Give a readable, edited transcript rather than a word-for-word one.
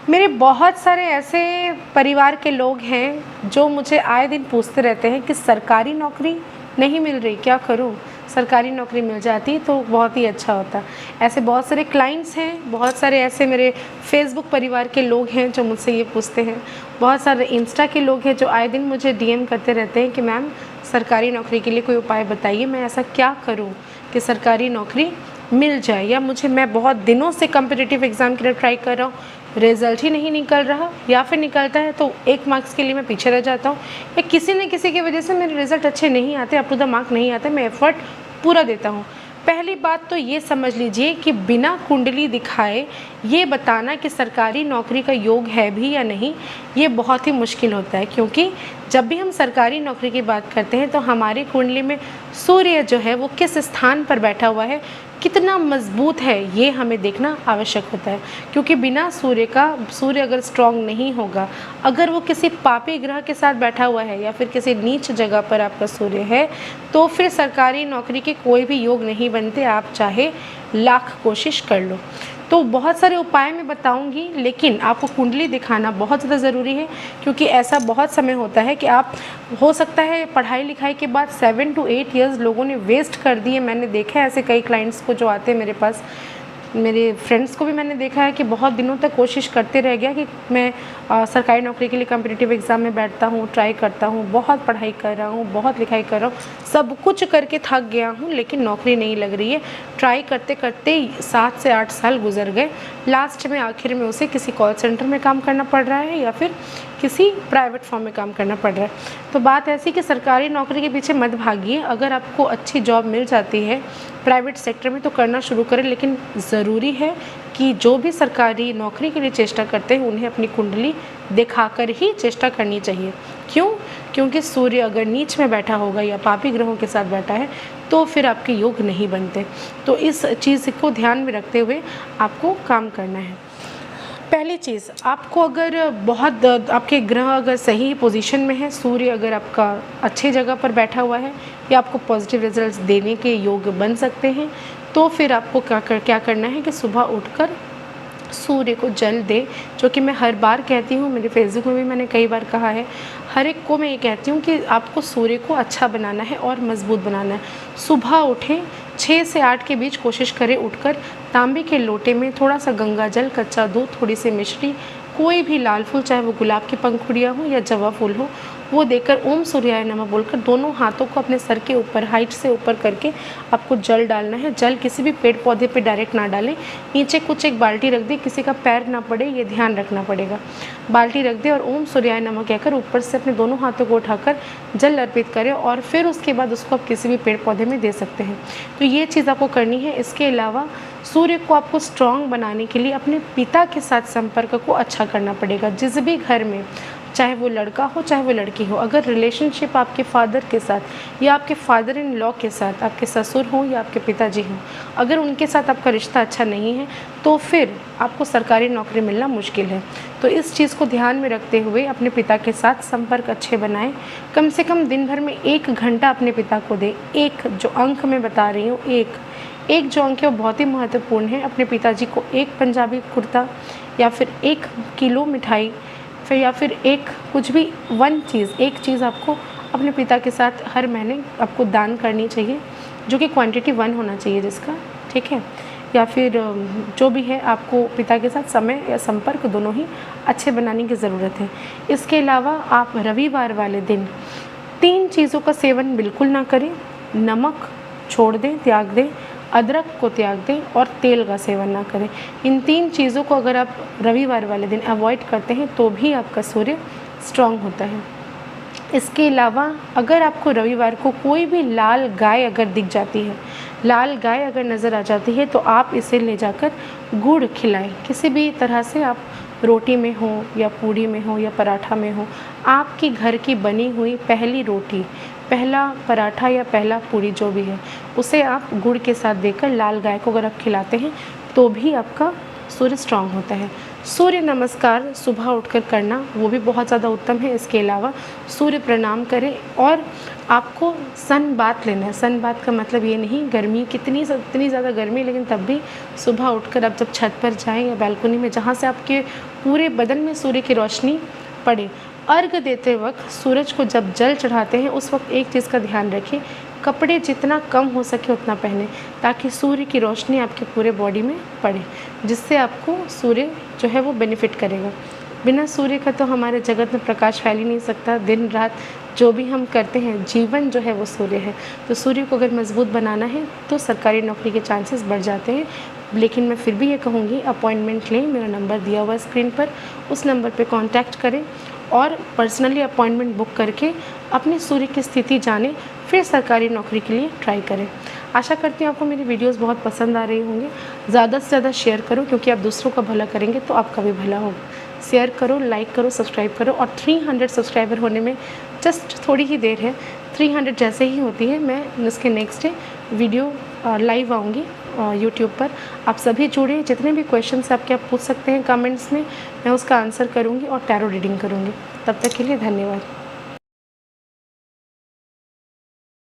मेरे बहुत सारे ऐसे परिवार के लोग हैं जो मुझे आए दिन पूछते रहते हैं कि सरकारी नौकरी नहीं मिल रही, क्या करूं? सरकारी नौकरी मिल जाती तो बहुत ही अच्छा होता। ऐसे बहुत सारे क्लाइंट्स हैं, बहुत सारे ऐसे मेरे फेसबुक परिवार के लोग हैं जो मुझसे ये पूछते हैं। बहुत सारे इंस्टा के लोग हैं जो आए दिन मुझे डीएम करते रहते हैं कि मैम सरकारी नौकरी के लिए कोई उपाय बताइए, मैं ऐसा क्या करूँ कि सरकारी नौकरी मिल जाए। या मैं बहुत दिनों से कॉम्पिटिटिव एग्ज़ाम के लिए ट्राई कर रहा हूँ, रिज़ल्ट ही नहीं निकल रहा, या फिर निकलता है तो 1 मार्क्स के लिए मैं पीछे रह जाता हूँ, या किसी न किसी की वजह से मेरे रिज़ल्ट अच्छे नहीं आते, अप टू द मार्क नहीं आते, मैं एफ़र्ट पूरा देता हूँ। पहली बात तो ये समझ लीजिए कि बिना कुंडली दिखाए ये बताना कि सरकारी नौकरी का योग है भी या नहीं, ये बहुत ही मुश्किल होता है। क्योंकि जब भी हम सरकारी नौकरी की बात करते हैं तो हमारी कुंडली में सूर्य जो है वो किस स्थान पर बैठा हुआ है, कितना मजबूत है, ये हमें देखना आवश्यक होता है। क्योंकि बिना सूर्य अगर स्ट्रांग नहीं होगा, अगर वो किसी पापी ग्रह के साथ बैठा हुआ है या फिर किसी नीच जगह पर आपका सूर्य है, तो फिर सरकारी नौकरी के कोई भी योग नहीं बनते, आप चाहे लाख कोशिश कर लो। तो बहुत सारे उपाय मैं बताऊंगी, लेकिन आपको कुंडली दिखाना बहुत ज़्यादा ज़रूरी है। क्योंकि ऐसा बहुत समय होता है कि आप, हो सकता है पढ़ाई लिखाई के बाद 7 to 8 इयर्स लोगों ने वेस्ट कर दिए। मैंने देखा है ऐसे कई क्लाइंट्स को जो आते हैं मेरे पास, मेरे फ्रेंड्स को भी मैंने देखा है कि बहुत दिनों तक कोशिश करते रह गया कि मैं सरकारी नौकरी के लिए कॉम्पिटिटिव एग्ज़ाम में बैठता हूँ, ट्राई करता हूँ, बहुत पढ़ाई कर रहा हूँ, बहुत लिखाई कर रहा हूँ, सब कुछ करके थक गया हूँ, लेकिन नौकरी नहीं लग रही है। ट्राई करते करते 7 से 8 साल गुजर गए। लास्ट में आखिर में उसे किसी कॉल सेंटर में काम करना पड़ रहा है या फिर किसी प्राइवेट फॉर्म में काम करना पड़ रहा है। तो बात ऐसी कि सरकारी नौकरी के पीछे मत भागिए। अगर आपको अच्छी जॉब मिल जाती है प्राइवेट सेक्टर में तो करना शुरू करें, लेकिन ज़रूरी है कि जो भी सरकारी नौकरी के लिए चेष्टा करते हैं उन्हें अपनी कुंडली दिखाकर ही चेष्टा करनी चाहिए। क्यों? क्योंकि सूर्य अगर नीच में बैठा होगा या पापी ग्रहों के साथ बैठा है तो फिर आपके योग नहीं बनते। तो इस चीज़ को ध्यान में रखते हुए आपको काम करना है। पहली चीज़, आपको अगर बहुत आपके ग्रह अगर सही पोजीशन में है, सूर्य अगर आपका अच्छी जगह पर बैठा हुआ है या आपको पॉजिटिव रिजल्ट्स देने के योग बन सकते हैं, तो फिर आपको क्या करना है कि सुबह उठकर सूर्य को जल दे। जो कि मैं हर बार कहती हूँ, मेरे फेसबुक में भी मैंने कई बार कहा है, हर एक को मैं ये कहती हूँ कि आपको सूर्य को अच्छा बनाना है और मजबूत बनाना है। सुबह उठें, 6 से 8 के बीच कोशिश करें उठकर तांबे के लोटे में थोड़ा सा गंगा जल, कच्चा दूध, थोड़ी सी मिश्री, कोई भी लाल फूल, चाहे वो गुलाब की पंखुड़ियाँ हो या जवा फूल हो, वो देकर ओम सूर्याय नमः बोलकर दोनों हाथों को अपने सर के ऊपर हाइट से ऊपर करके आपको जल डालना है। जल किसी भी पेड़ पौधे पे डायरेक्ट ना डालें, नीचे कुछ एक बाल्टी रख दें, किसी का पैर ना पड़े, ये ध्यान रखना पड़ेगा। बाल्टी रख दें और ओम सूर्याय नमः कहकर ऊपर से अपने दोनों हाथों को उठाकर जल अर्पित करें और फिर उसके बाद उसको आप किसी भी पेड़ पौधे में दे सकते हैं। तो ये चीज़ आपको करनी है। इसके अलावा सूर्य को आपको स्ट्रॉन्ग बनाने के लिए अपने पिता के साथ संपर्क को अच्छा करना पड़ेगा। जिस भी घर में, चाहे वो लड़का हो चाहे वो लड़की हो, अगर रिलेशनशिप आपके फादर के साथ या आपके फादर इन लॉ के साथ, आपके ससुर हों या आपके पिताजी हों, अगर उनके साथ आपका रिश्ता अच्छा नहीं है तो फिर आपको सरकारी नौकरी मिलना मुश्किल है। तो इस चीज़ को ध्यान में रखते हुए अपने पिता के साथ संपर्क अच्छे बनाएं। कम से कम दिन भर में 1 घंटा अपने पिता को दें। एक जो अंक मैं बता रही हूँ, एक जो अंक है वो बहुत ही महत्वपूर्ण है। अपने पिताजी को 1 पंजाबी कुर्ता या फिर 1 किलो मिठाई, फिर या फिर एक कुछ भी एक चीज़ आपको अपने पिता के साथ हर महीने आपको दान करनी चाहिए, जो कि क्वांटिटी 1 होना चाहिए जिसका, ठीक है। या फिर जो भी है, आपको पिता के साथ समय या संपर्क दोनों ही अच्छे बनाने की ज़रूरत है। इसके अलावा आप रविवार वाले दिन 3 चीज़ों का सेवन बिल्कुल ना करें। नमक छोड़ दें, त्याग दें, अदरक को त्याग दें और तेल का सेवन ना करें। इन 3 चीज़ों को अगर आप रविवार वाले दिन अवॉइड करते हैं तो भी आपका सूर्य स्ट्रांग होता है। इसके अलावा अगर आपको रविवार को कोई भी लाल गाय अगर दिख जाती है, लाल गाय अगर नज़र आ जाती है, तो आप इसे ले जाकर गुड़ खिलाएं। किसी भी तरह से, आप रोटी में हो या पूड़ी में हो या पराठा में हो, आपकी घर की बनी हुई पहली रोटी, पहला पराठा या पहला पूड़ी जो भी है, उसे आप गुड़ के साथ देकर लाल गाय को अगर आप खिलाते हैं तो भी आपका सूर्य स्ट्रांग होता है। सूर्य नमस्कार सुबह उठकर करना वो भी बहुत ज़्यादा उत्तम है। इसके अलावा सूर्य प्रणाम करें और आपको सन बाथ लेना है। सन बाथ का मतलब ये नहीं गर्मी इतनी ज़्यादा गर्मी, लेकिन तब भी सुबह उठकर आप जब छत पर जाएं या बालकनी में जहाँ से आपके पूरे बदन में सूर्य की रोशनी पड़े, अर्घ देते वक्त सूरज को जब जल चढ़ाते हैं उस वक्त एक चीज़ का ध्यान रखें, कपड़े जितना कम हो सके उतना पहने ताकि सूर्य की रोशनी आपके पूरे बॉडी में पड़े, जिससे आपको सूर्य जो है वो बेनिफिट करेगा। बिना सूर्य का तो हमारे जगत में प्रकाश फैल ही नहीं सकता। दिन रात जो भी हम करते हैं, जीवन जो है वो सूर्य है। तो सूर्य को अगर मजबूत बनाना है तो सरकारी नौकरी के चांसेस बढ़ जाते हैं। लेकिन मैं फिर भी ये कहूँगी अपॉइंटमेंट लें, मेरा नंबर दिया हुआ है स्क्रीन पर, उस नंबर पे कांटेक्ट करें और पर्सनली अपॉइंटमेंट बुक करके अपने सूर्य की स्थिति जानें, फिर सरकारी नौकरी के लिए ट्राई करें। आशा करती हूँ आपको मेरी वीडियोस बहुत पसंद आ रही होंगी। ज़्यादा से ज़्यादा शेयर करो, क्योंकि आप दूसरों का भला करेंगे तो आपका भी भला होगा। शेयर करो, लाइक करो, सब्सक्राइब करो और 300 सब्सक्राइबर होने में जस्ट थोड़ी ही देर है। 300 जैसे ही होती है मैं उसके नेक्स्ट डे वीडियो लाइव आऊँगी यूट्यूब पर। आप सभी जुड़े, जितने भी क्वेश्चंस आपके आप पूछ सकते हैं कमेंट्स में, मैं उसका आंसर करूँगी और टैरो रीडिंग करूँगी। तब तक के लिए धन्यवाद।